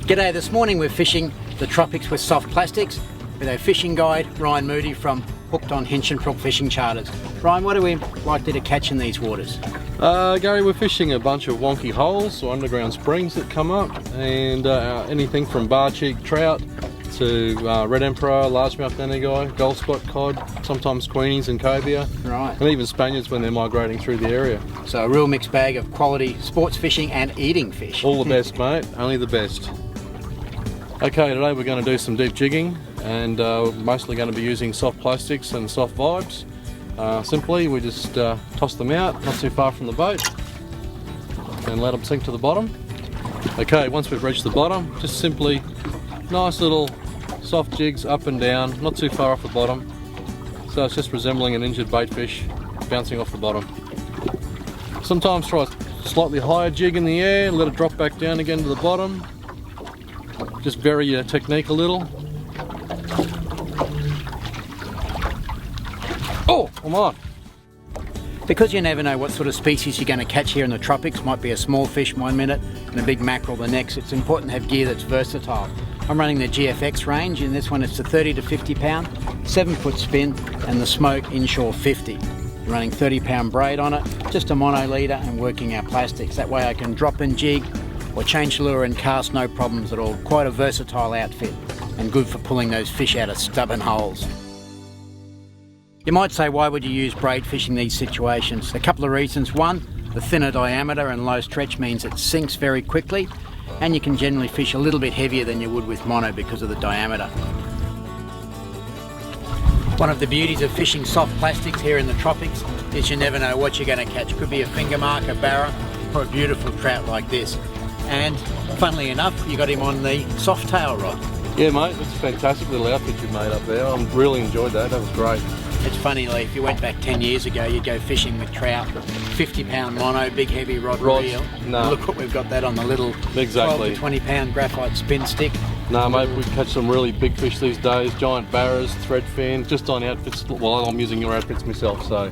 G'day, this morning we're fishing the tropics with soft plastics with our fishing guide Ryan Moody from Hooked on Hinchinbrook Fishing Charters. Ryan, what are we likely to catch in these waters? Gary, we're fishing a bunch of wonky holes or underground springs that come up, and anything from bar cheek trout to red emperor, largemouth nannygai, gold spot cod, sometimes queenies and cobia, Right. and even Spaniards when they're migrating through the area. So a real mixed bag of quality sports fishing and eating fish. All the best, mate, only the best. Okay, today we're going to do some deep jigging, and mostly going to be using soft plastics and soft vibes. Simply, we just toss them out, not too far from the boat, and let them sink to the bottom. Okay, once we've reached the bottom, just simply nice little soft jigs up and down, not too far off the bottom. So it's just resembling an injured bait fish bouncing off the bottom. Sometimes try a slightly higher jig in the air, let it drop back down again to the bottom. Just vary your technique a little. Oh, come on. Because you never know what sort of species you're going to catch here in the tropics, might be a small fish one minute and a big mackerel the next, it's important to have gear that's versatile. I'm running the GFX range. In this one it's the 30 to 50 pound, 7-foot spin, and the Smoke Inshore 50. I'm running 30-pound braid on it, just a mono leader, and working our plastics. That way I can drop and jig or change lure and cast, no problems at all. Quite a versatile outfit and good for pulling those fish out of stubborn holes. You might say, why would you use braid fishing these situations? A couple of reasons. One, the thinner diameter and low stretch means it sinks very quickly, and you can generally fish a little bit heavier than you would with mono because of the diameter. One of the beauties of fishing soft plastics here in the tropics is you never know what you're going to catch. Could be a finger mark, a barra, or a beautiful trout like this. And funnily enough, you got him on the soft tail rod. Yeah, mate, it's a fantastic little outfit you made up there. I really enjoyed that. That was great. It's funny, Lee, if you went back 10 years ago, you'd go fishing with trout, 50-pound mono, big heavy rod reel. No. Look what we've got that on the little Exactly. 12 to 20-pound graphite spin stick. No, mate, we catch some really big fish these days, giant barras, threadfin, just on outfits. Well, I'm using your outfits myself, so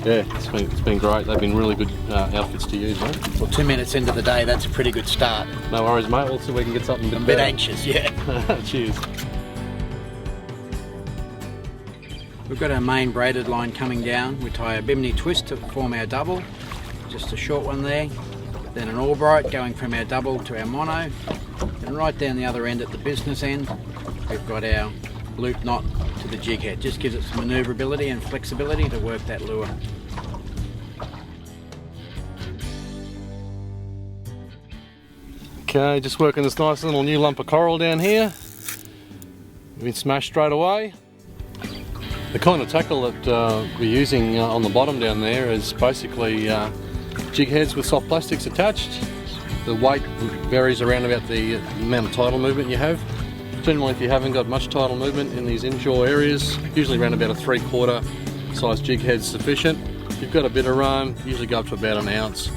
yeah, it's been great. They've been really good outfits to use, mate. Well, 2 minutes into the day, that's a pretty good start. No worries, mate. We'll see if we can get something A bit anxious, yeah. Cheers. We've got our main braided line coming down. We tie a bimini twist to form our double, just a short one there. Then an Albright going from our double to our mono. And right down the other end at the business end, we've got our loop knot to the jig head. Just gives it some manoeuvrability and flexibility to work that lure. Okay, just working this nice little new lump of coral down here. We've been smashed straight away. The kind of tackle that we're using on the bottom down there is basically jig heads with soft plastics attached. The weight varies around about the amount of tidal movement you have. Generally, if you haven't got much tidal movement in these inshore areas, usually around about a 3/4 size jig head's sufficient. If you've got a bit of run, usually go up to about an ounce.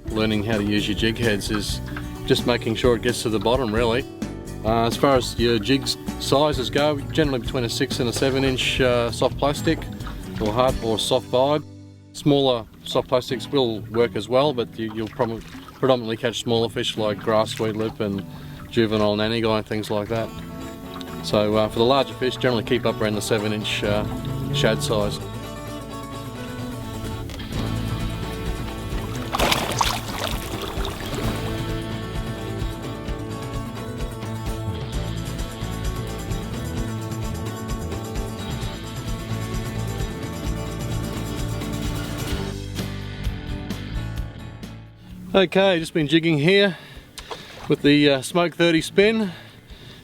Learning how to use your jig heads is just making sure it gets to the bottom, really. As far as your jigs sizes go, generally between a 6 and a 7-inch soft plastic or hard or soft vibe. Smaller soft plastics will work as well, but you'll probably predominantly catch smaller fish like grass sweet lip and juvenile nannygai and things like that. So for the larger fish, generally keep up around the 7-inch shad size. Okay, just been jigging here with the Smoke 30 spin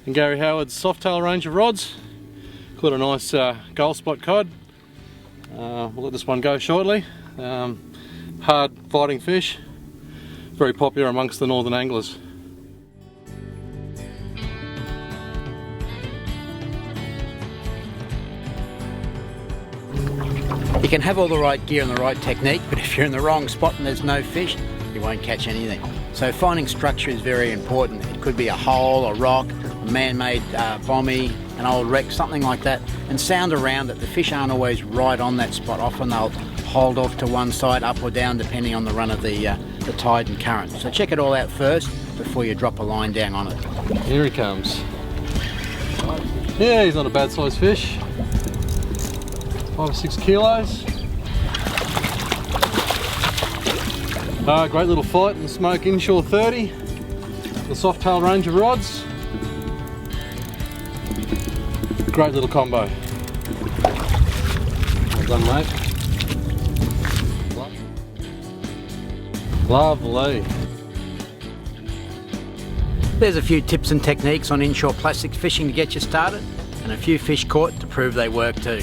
and Gary Howard's soft tail range of rods. Caught a nice gold spot cod. We'll let this one go shortly. Hard fighting fish, very popular amongst the northern anglers. You can have all the right gear and the right technique, but if you're in the wrong spot and there's no fish, you won't catch anything. So finding structure is very important. It could be a hole, a rock, a man-made bommy, an old wreck, something like that, and sound around it. The fish aren't always right on that spot. Often they'll hold off to one side, up or down, depending on the run of the tide and current. So check it all out first. before you drop a line down on it. Here he comes. Yeah, he's not a bad sized fish. 5 or 6 kilos. Great little fight in the Smoke Inshore 30. The soft tail range of rods. Great little combo. Well done, mate. Lovely. There's a few tips and techniques on inshore plastics fishing to get you started, and a few fish caught to prove they work too.